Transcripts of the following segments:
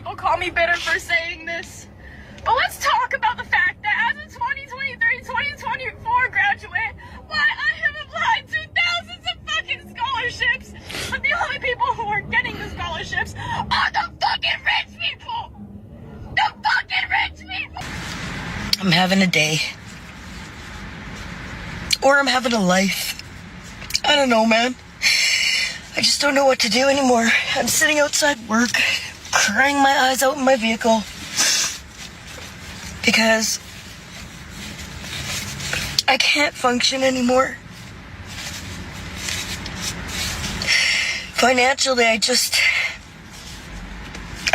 people call me bitter for saying this. But let's talk about the fact that as a 2023-2024 graduate, why I have applied to thousands of fucking scholarships, but the only people who are getting the scholarships are the fucking rich people! The fucking rich people! I'm having a day. Or I'm having a life. I don't know, man. I just don't know what to do anymore. I'm sitting outside work, crying my eyes out in my vehicle. Because I can't function anymore. Financially, I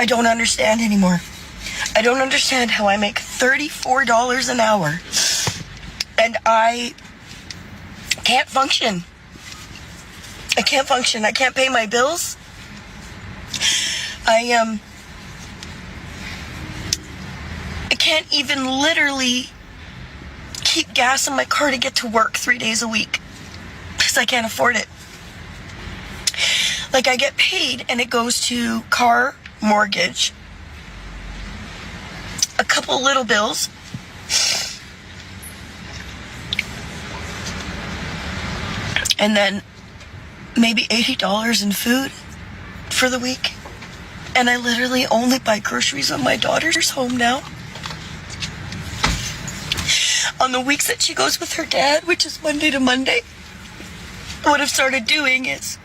don't understand anymore. I don't understand how I make $34 an hour and I can't function. I can't function. I can't pay my bills. I can't even literally keep gas in my car to get to work 3 days a week because I can't afford it. Like, I get paid and it goes to car, mortgage, a couple little bills, and then maybe $80 in food for the week. And I literally only buy groceries when my daughter's home now. On the weeks that she goes with her dad, which is Monday to Monday, what I've started doing is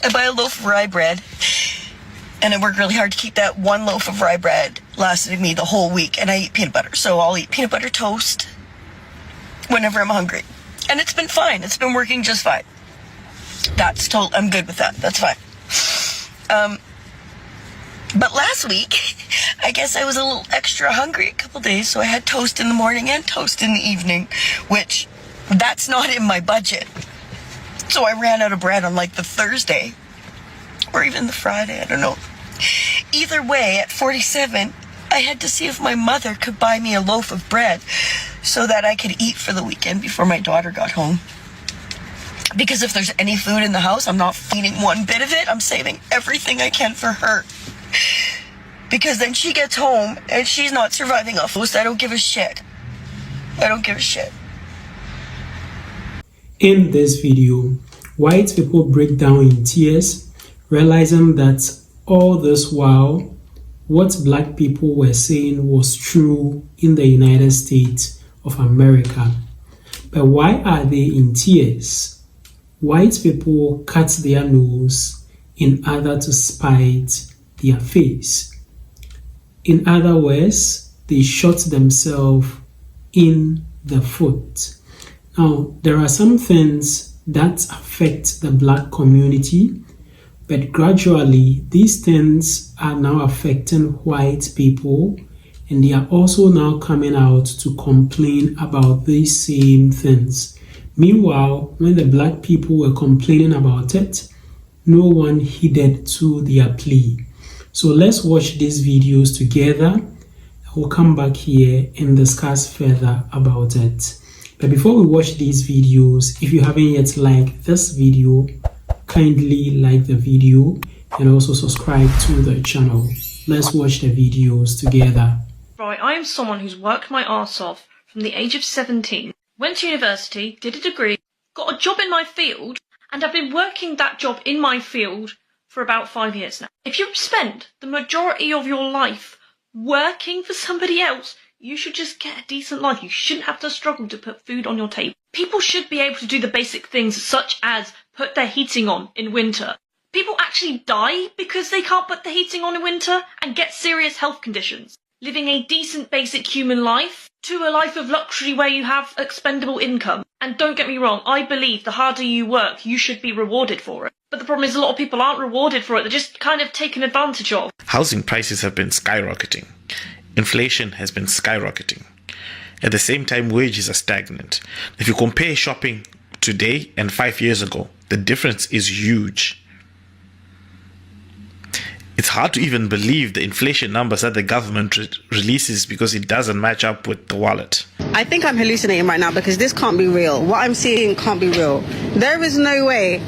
I buy a loaf of rye bread, and I work really hard to keep that one loaf of rye bread lasting me the whole week, and I eat peanut butter. So I'll eat peanut butter toast whenever I'm hungry. And it's been fine. It's been working just fine. I'm good with that. That's fine. But last week, I guess I was a little extra hungry a couple days, so I had toast in the morning and toast in the evening, which that's not in my budget. So I ran out of bread on like the Thursday, or even the Friday, I don't know. Either way, at 47, I had to see if my mother could buy me a loaf of bread so that I could eat for the weekend before my daughter got home. Because if there's any food in the house, I'm not eating one bit of it. I'm saving everything I can for her. Because then she gets home and she's not surviving off toast. I don't give a shit. I don't give a shit. In this video, white people break down in tears, realizing that all this while, what black people were saying was true in the United States of America. But why are they in tears? White people cut their nose in order to spite their face. In other words, they shot themselves in the foot. Now, there are some things that affect the black community, but gradually these things are now affecting white people, and they are also now coming out to complain about these same things. Meanwhile, when the black people were complaining about it, no one heeded to their plea. So let's watch these videos together. We'll come back here and discuss further about it. But before we watch these videos, if you haven't yet liked this video, kindly like the video and also subscribe to the channel. Let's watch the videos together. Right, I am someone who's worked my arse off from the age of 17, went to university, did a degree, got a job in my field, and I've been working that job in my field for about 5 years now. If you've spent the majority of your life working for somebody else, you should just get a decent life. You shouldn't have to struggle to put food on your table. People should be able to do the basic things such as put their heating on in winter. People actually die because they can't put the heating on in winter and get serious health conditions. Living a decent basic human life to a life of luxury where you have expendable income. And don't get me wrong, I believe the harder you work, you should be rewarded for it. But the problem is a lot of people aren't rewarded for it, they're just kind of taken advantage of. Housing prices have been skyrocketing. Inflation has been skyrocketing. At the same time, wages are stagnant. If you compare shopping today and 5 years ago, the difference is huge. It's hard to even believe the inflation numbers that the government releases because it doesn't match up with the wallet. I think I'm hallucinating right now because this can't be real. What I'm seeing can't be real. There is no way.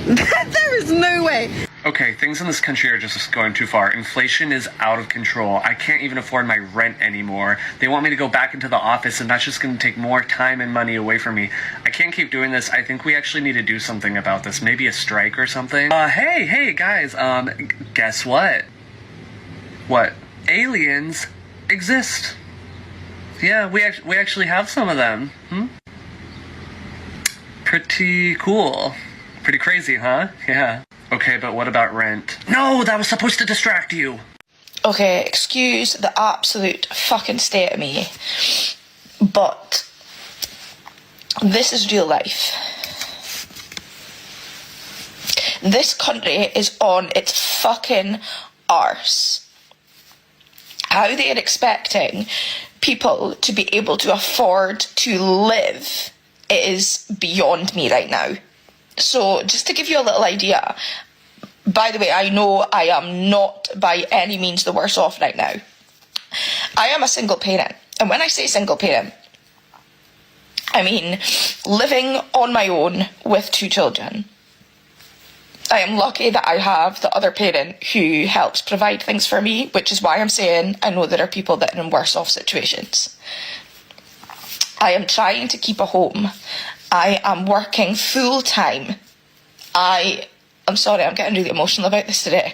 There is no way. Okay, things in this country are just going too far. Inflation is out of control. I can't even afford my rent anymore. They want me to go back into the office, and that's just going to take more time and money away from me. I can't keep doing this. I think we actually need to do something about this. Maybe a strike or something. Hey, guys, guess what? What? Aliens exist. Yeah, we actually have some of them. Pretty cool. Pretty crazy, huh? Yeah. Okay, but what about rent? No, that was supposed to distract you. Okay, excuse the absolute fucking state of me, but this is real life. This country is on its fucking arse. How they are expecting people to be able to afford to live is beyond me right now. So just to give you a little idea, by the way, I know I am not by any means the worse off right now. I am a single parent. And when I say single parent, I mean living on my own with 2 children. I am lucky that I have the other parent who helps provide things for me, which is why I'm saying I know there are people that are in worse off situations. I am trying to keep a home. I am working full time. I'm sorry, I'm getting really emotional about this today.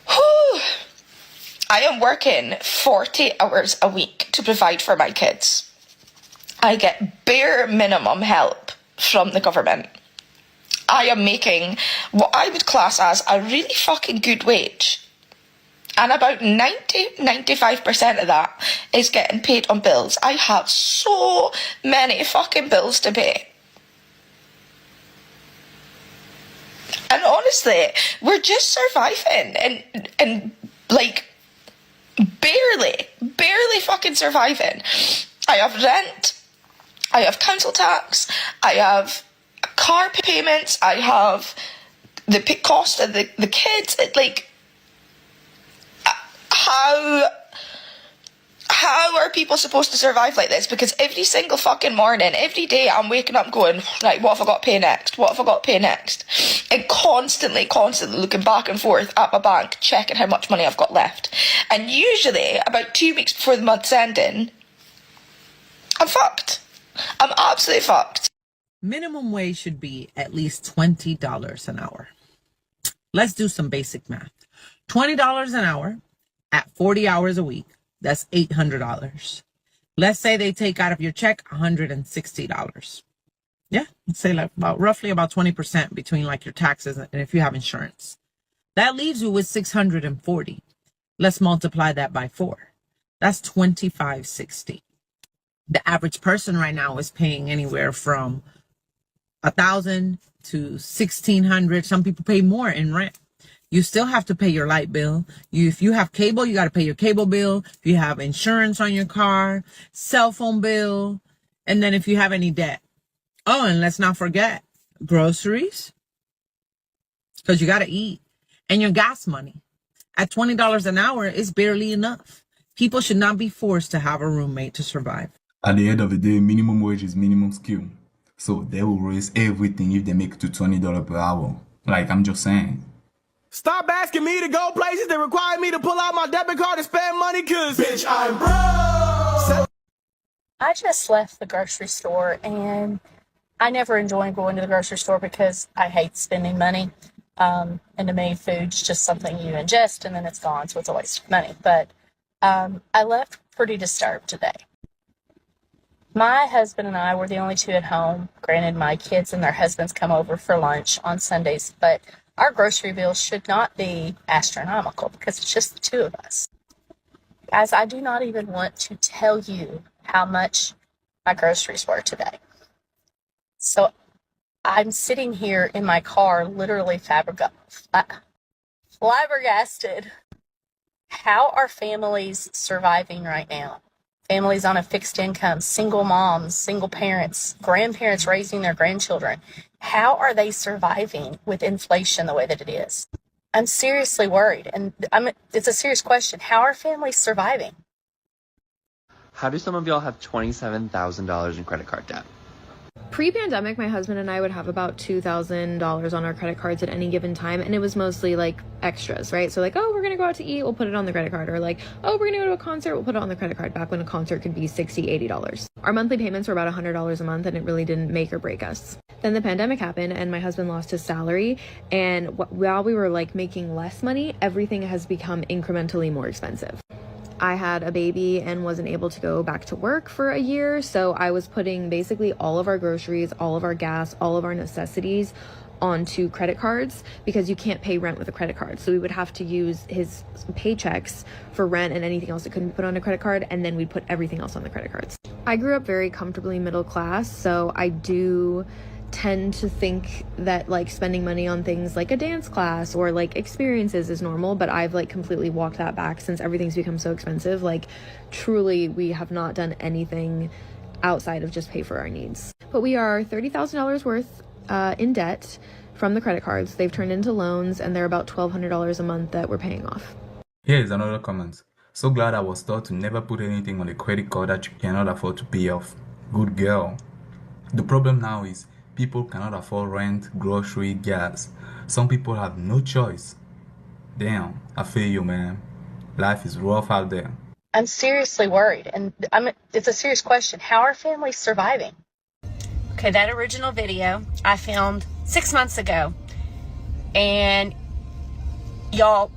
Whew. I am working 40 hours a week to provide for my kids. I get bare minimum help from the government. I am making what I would class as a really fucking good wage. And about 95% of that is getting paid on bills. I have so many fucking bills to pay. And honestly, we're just surviving and like barely fucking surviving. I have rent, I have council tax, I have car payments, I have the cost of the kids. How are people supposed to survive like this? Because every single fucking morning, every day, I'm waking up going, right, what have I got to pay next? What have I got to pay next? And constantly looking back and forth at my bank, checking how much money I've got left. And usually, about 2 weeks before the month's ending, I'm fucked. I'm absolutely fucked. Minimum wage should be at least $20 an hour. Let's do some basic math. $20 an hour at 40 hours a week. That's $800. Let's say they take out of your check $160. Yeah, let's say like roughly about 20% between like your taxes and if you have insurance. That leaves you with $640. Let's multiply that by 4. That's $2,560. The average person right now is paying anywhere from $1,000 to $1,600. Some people pay more in rent. You still have to pay your light bill. If you have cable, you got to pay your cable bill. If you have insurance on your car, cell phone bill, and then if you have any debt. Oh, and let's not forget groceries, because you got to eat, and your gas money. At $20 an hour is barely enough. People should not be forced to have a roommate to survive. At the end of the day, minimum wage is minimum skill. So they will raise everything if they make it to $20 per hour. Like, I'm just saying. Stop asking me to go places that require me to pull out my debit card and spend money, cause bitch, I'm broke. I just left the grocery store, and I never enjoy going to the grocery store because I hate spending money. And to me, food's just something you ingest and then it's gone, so it's a waste of money. But I left pretty disturbed today. My husband and I were the only 2 at home. Granted, my kids and their husbands come over for lunch on Sundays, but our grocery bills should not be astronomical because it's just the 2 of us. Guys, I do not even want to tell you how much my groceries were today. So I'm sitting here in my car literally flabbergasted. How are families surviving right now? Families on a fixed income, single moms, single parents, grandparents raising their grandchildren. How are they surviving with inflation the way that it is? I'm seriously worried, and it's a serious question. How are families surviving? How do some of y'all have $27,000 in credit card debt? Pre-pandemic, my husband and I would have about $2,000 on our credit cards at any given time, and it was mostly like extras, right? So like, oh, we're gonna go out to eat, we'll put it on the credit card, or like, oh, we're gonna go to a concert, we'll put it on the credit card, back when a concert could be $60, $80. Our monthly payments were about $100 a month, and it really didn't make or break us. Then the pandemic happened, and my husband lost his salary, and while we were like making less money, everything has become incrementally more expensive. I had a baby and wasn't able to go back to work for a year, so I was putting basically all of our groceries, all of our gas, all of our necessities onto credit cards, because you can't pay rent with a credit card. So we would have to use his paychecks for rent and anything else that couldn't be put on a credit card, and then we'd put everything else on the credit cards. I grew up very comfortably middle class, so I do tend to think that like spending money on things like a dance class or like experiences is normal, but I've like completely walked that back since everything's become so expensive. Like truly, we have not done anything outside of just pay for our needs. But we are $30,000 worth in debt from the credit cards. They've turned into loans, and they're about $1,200 a month that we're paying off. Here is another comment. So glad I was taught to never put anything on a credit card that you cannot afford to pay off. Good girl. The problem now is people cannot afford rent, grocery, gas. Some people have no choice. Damn, I feel you, man. Life is rough out there. I'm seriously worried, and it's a serious question. How are families surviving? Okay, that original video I filmed 6 months ago, and y'all,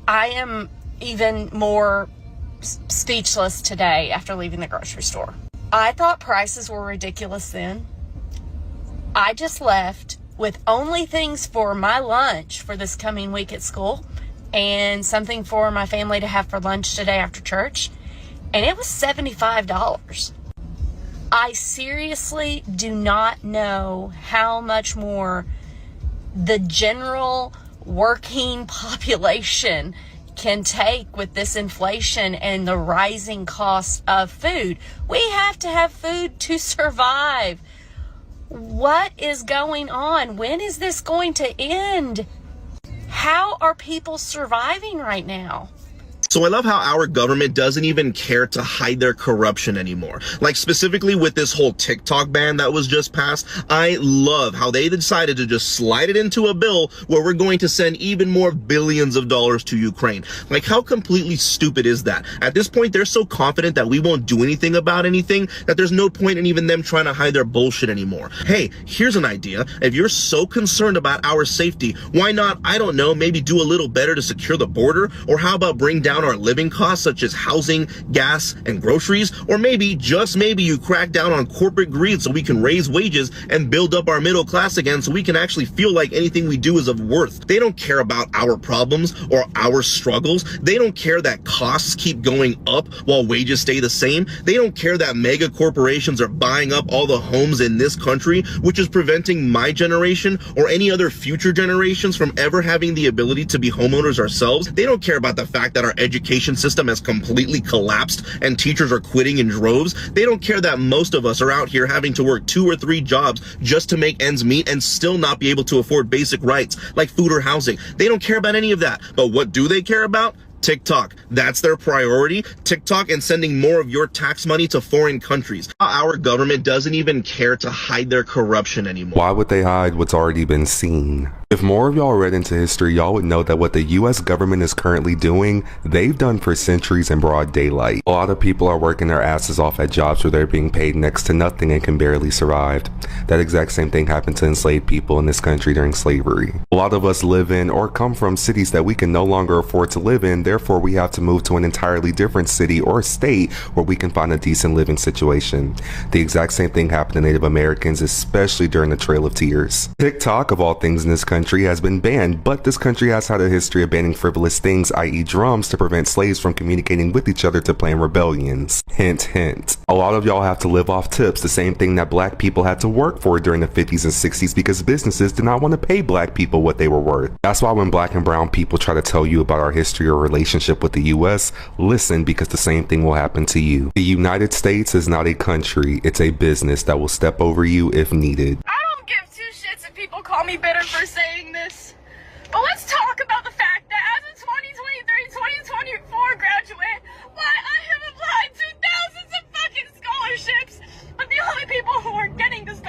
I am even more speechless today after leaving the grocery store. I thought prices were ridiculous then. I just left with only things for my lunch for this coming week at school and something for my family to have for lunch today after church, and it was $75. I seriously do not know how much more the general working population can take with this inflation and the rising cost of food. We have to have food to survive. What is going on? When is this going to end? How are people surviving right now? So I love how our government doesn't even care to hide their corruption anymore. Like specifically with this whole TikTok ban that was just passed, I love how they decided to just slide it into a bill where we're going to send even more billions of dollars to Ukraine. Like how completely stupid is that? At this point, they're so confident that we won't do anything about anything that there's no point in even them trying to hide their bullshit anymore. Hey, here's an idea. If you're so concerned about our safety, why not, I don't know, maybe do a little better to secure the border? Or how about bring down our living costs such as housing, gas, and groceries? Or maybe, just maybe, you crack down on corporate greed so we can raise wages and build up our middle class again so we can actually feel like anything we do is of worth. They don't care about our problems or our struggles. They don't care that costs keep going up while wages stay the same. They don't care that mega corporations are buying up all the homes in this country, which is preventing my generation or any other future generations from ever having the ability to be homeowners ourselves. They don't care about the fact that our education system has completely collapsed and teachers are quitting in droves. They don't care that most of us are out here having to work 2 or 3 jobs just to make ends meet and still not be able to afford basic rights like food or housing. They don't care about any of that. But what do they care about? TikTok. That's their priority. TikTok and sending more of your tax money to foreign countries. Our government doesn't even care to hide their corruption anymore. Why would they hide what's already been seen? If more of y'all read into history, y'all would know that what the US government is currently doing, they've done for centuries in broad daylight. A lot of people are working their asses off at jobs where they're being paid next to nothing and can barely survive. That exact same thing happened to enslaved people in this country during slavery. A lot of us live in or come from cities that we can no longer afford to live in, therefore we have to move to an entirely different city or state where we can find a decent living situation. The exact same thing happened to Native Americans, especially during the Trail of Tears. TikTok, of all things in this country, has been banned, but this country has had a history of banning frivolous things, i.e. drums, to prevent slaves from communicating with each other to plan rebellions. Hint, hint. A lot of y'all have to live off tips, the same thing that black people had to work for during the 50s and 60s because businesses did not want to pay black people what they were worth. That's why when black and brown people try to tell you about our history or relationship with the US, listen, because the same thing will happen to you. The United States is not a country, it's a business that will step over you if needed. I don't give 2 shits if people call me bitter for saying this, but let's talk about the fact that as a 2023-2024 graduate, why I have applied to thousands of fucking scholarships, but the only people who are getting the scholarships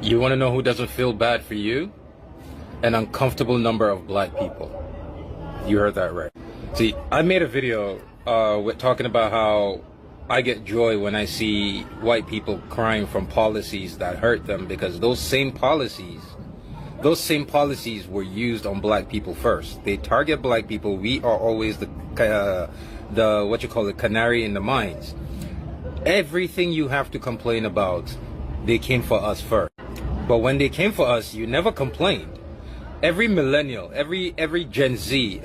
You want to know who doesn't feel bad for you? An uncomfortable number of black people. You heard that right. See, I made a video with talking about how I get joy when I see white people crying from policies that hurt them, because those same policies were used on black people first. They target black people. We are always the what you call it, canary in the mines. Everything you have to complain about, they came for us first. But when they came for us, you never complained. Every millennial, every Gen Z,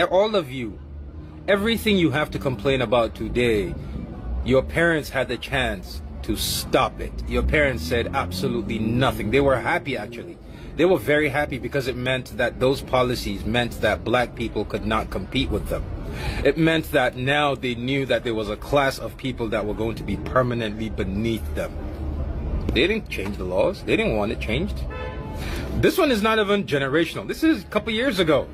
all of you, everything you have to complain about today, your parents had the chance to stop it. Your parents said absolutely nothing. They were happy, actually. They were very happy, because it meant that those policies meant that black people could not compete with them. It meant that now they knew that there was a class of people that were going to be permanently beneath them. They didn't change the laws. They didn't want it changed. This one is not even generational. This is a couple years ago.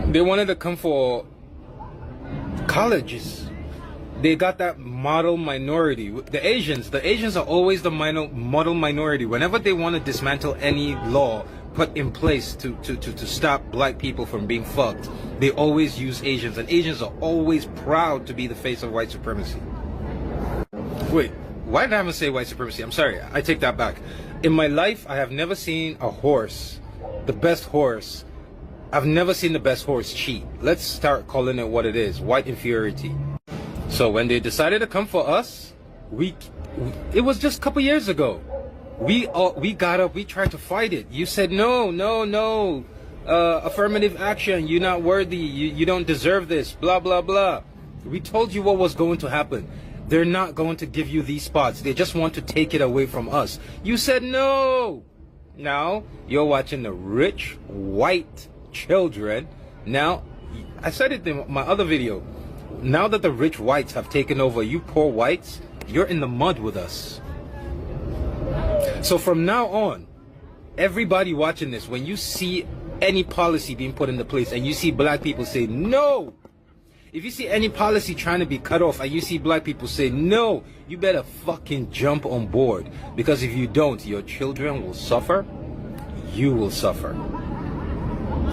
They wanted to come for colleges. They got that model minority. The Asians are always the model minority. Whenever they want to dismantle any law put in place to stop black people from being fucked, they always use Asians. And Asians are always proud to be the face of white supremacy. Wait, why did I even say white supremacy? I'm sorry, I take that back. In my life, I have never seen a horse, the best horse. I've never seen the best horse cheat. Let's start calling it what it is, white inferiority. So when they decided to come for us, it was just a couple years ago. We got up, we tried to fight it. You said, no, affirmative action, you're not worthy, you don't deserve this, blah, blah, blah. We told you what was going to happen. They're not going to give you these spots. They just want to take it away from us. You said no. Now you're watching the rich white children. Now, I said it in my other video. Now that the rich whites have taken over, you poor whites, you're in the mud with us. So from now on, everybody watching this, when you see any policy being put into place and you see black people say no, if you see any policy trying to be cut off and you see black people say no, you better fucking jump on board. Because if you don't, your children will suffer. You will suffer.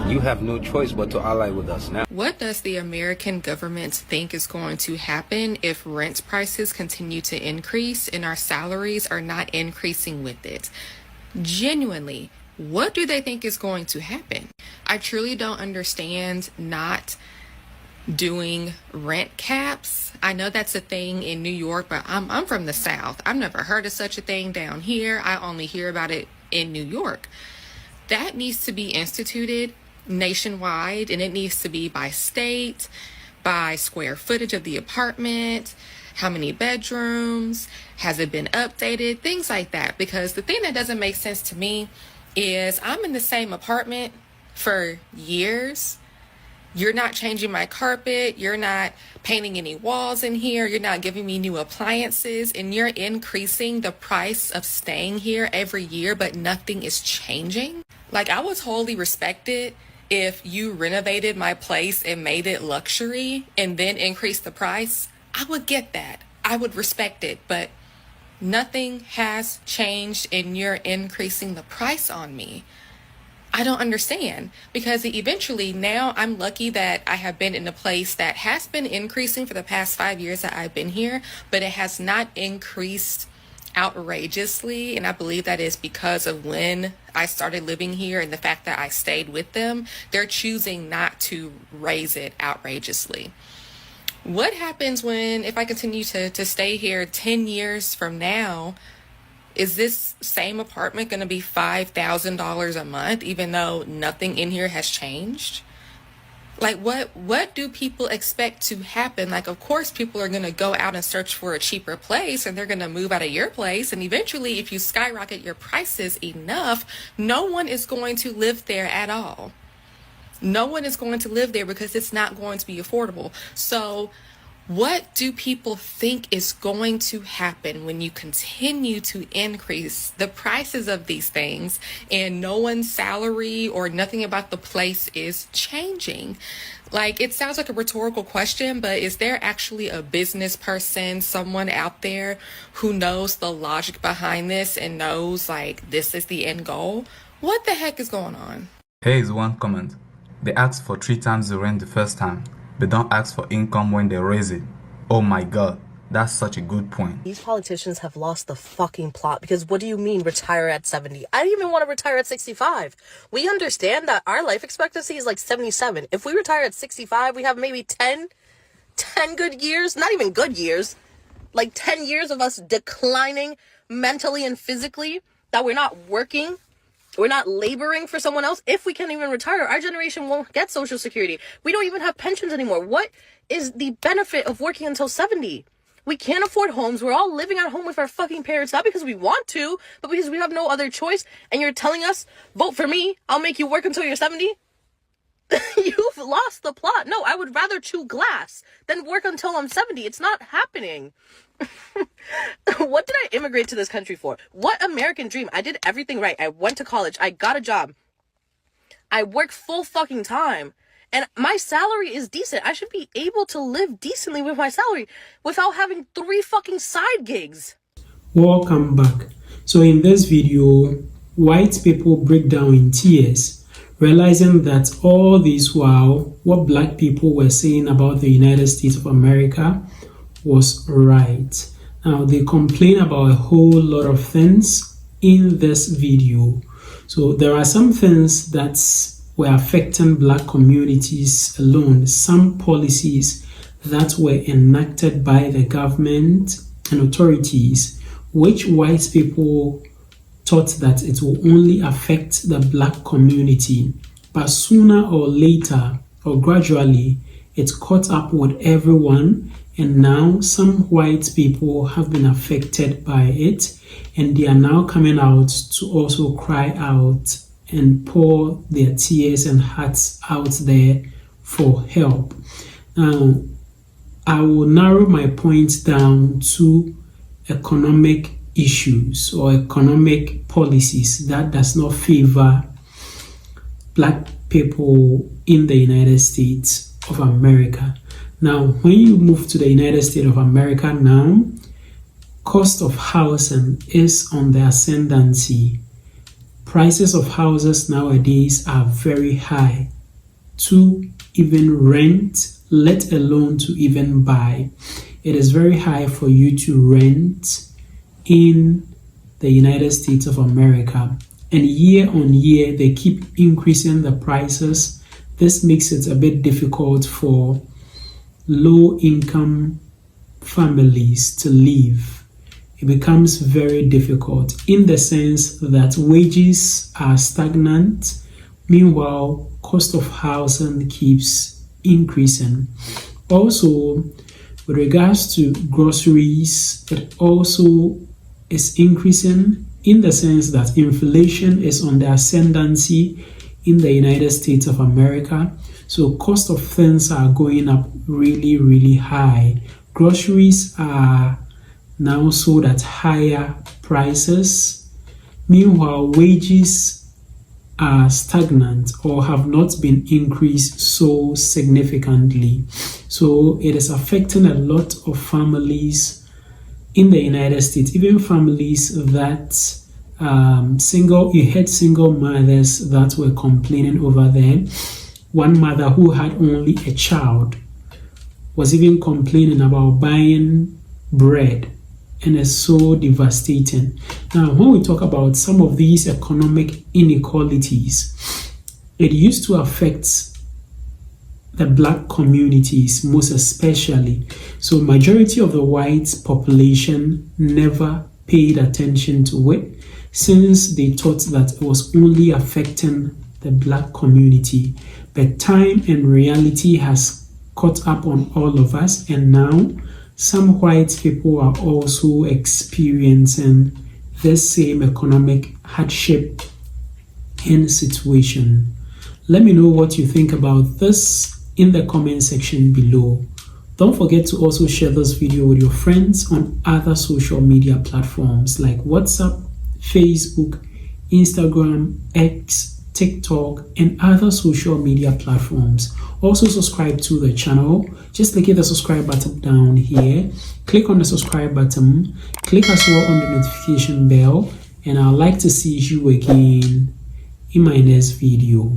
You have no choice but to ally with us now. What does the American government think is going to happen if rent prices continue to increase and our salaries are not increasing with it? Genuinely, what do they think is going to happen? I truly don't understand not doing rent caps. I know that's a thing in New York, but I'm from the South. I've never heard of such a thing down here. I only hear about it in New York. That needs to be instituted nationwide, and it needs to be by state, by square footage of the apartment, how many bedrooms, has it been updated, things like that. Because the thing that doesn't make sense to me is I'm in the same apartment for years. You're not changing my carpet. You're not painting any walls in here. You're not giving me new appliances. And you're increasing the price of staying here every year, but nothing is changing. Like, I would totally respect it if you renovated my place and made it luxury and then increased the price. I would get that. I would respect it. But nothing has changed and you're increasing the price on me. I don't understand, because eventually now I'm lucky that I have been in a place that has been increasing for the past 5 years that I've been here, but it has not increased outrageously. And I believe that is because of when I started living here and the fact that I stayed with them. They're choosing not to raise it outrageously. What happens if I continue to stay here 10 years from now? Is this same apartment going to be $5,000 a month, even though nothing in here has changed? Like, what do people expect to happen? Like, of course, people are going to go out and search for a cheaper place, and they're going to move out of your place. And eventually, if you skyrocket your prices enough, no one is going to live there at all. No one is going to live there because it's not going to be affordable. So What do people think is going to happen when you continue to increase the prices of these things and no one's salary or nothing about the place is changing? Like, it sounds like a rhetorical question, but is there actually a business person, someone out there who knows the logic behind this and knows, like, this is the end goal? What the heck is going on? Here is one comment. They ask for 3 times the rent the first time. They don't ask for income when they raise it. Oh my god, that's such a good point. These politicians have lost the fucking plot, because what do you mean retire at 70? I didn't even want to retire at 65. We understand that our life expectancy is like 77. If we retire at 65, we have maybe 10 good years, not even good years, like 10 years of us declining mentally and physically, that we're not working. We're not laboring for someone else. If we can't even retire, our generation won't get Social Security. We don't even have pensions anymore. What is the benefit of working until 70? We can't afford homes. We're all living at home with our fucking parents, not because we want to, but because we have no other choice. And you're telling us, vote for me, I'll make you work until you're 70? You've lost the plot. No, I would rather chew glass than work until I'm 70. It's not happening. What did I immigrate to this country for? What American dream? I did everything right. I went to college. I got a job. I work full fucking time. And my salary is decent. I should be able to live decently with my salary without having 3 fucking side gigs. Welcome back. So in this video, white people break down in tears, realizing that all this while, what black people were saying about the United States of America was right. Now, they complain about a whole lot of things in this video. So there are some things that were affecting black communities alone, some policies that were enacted by the government and authorities, which white people thought that it will only affect the black community. But sooner or later, or gradually, it caught up with everyone, and now some white people have been affected by it, and they are now coming out to also cry out and pour their tears and hearts out there for help. Now, I will narrow my points down to economic issues or economic policies that does not favor black people in the United States of America. Now, when you move to the United States of America now, cost of housing is on the ascendancy. Prices of houses nowadays are very high to even rent, let alone to even buy. It is very high for you to rent in the United States of America. And year on year, they keep increasing the prices. This makes it a bit difficult for low-income families to live. It becomes very difficult in the sense that wages are stagnant. Meanwhile, cost of housing keeps increasing. Also, with regards to groceries, it also is increasing in the sense that inflation is on the ascendancy in the United States of America. So cost of things are going up really, really high. Groceries are now sold at higher prices. Meanwhile, wages are stagnant or have not been increased so significantly. So it is affecting a lot of families in the United States, even families that you had single mothers that were complaining over there. One mother who had only a child was even complaining about buying bread, and it's so devastating. Now, when we talk about some of these economic inequalities, it used to affect the black communities most especially. So majority of the white population never paid attention to it, since they thought that it was only affecting the black community. But time and reality has caught up on all of us, and now some white people are also experiencing this same economic hardship and situation. Let me know what you think about this in the comment section below. Don't forget to also share this video with your friends on other social media platforms like WhatsApp, Facebook, Instagram, X, TikTok, and other social media platforms. Also subscribe to the channel. Just click the subscribe button down here. Click on the subscribe button. Click as well on the notification bell. And I'd like to see you again in my next video.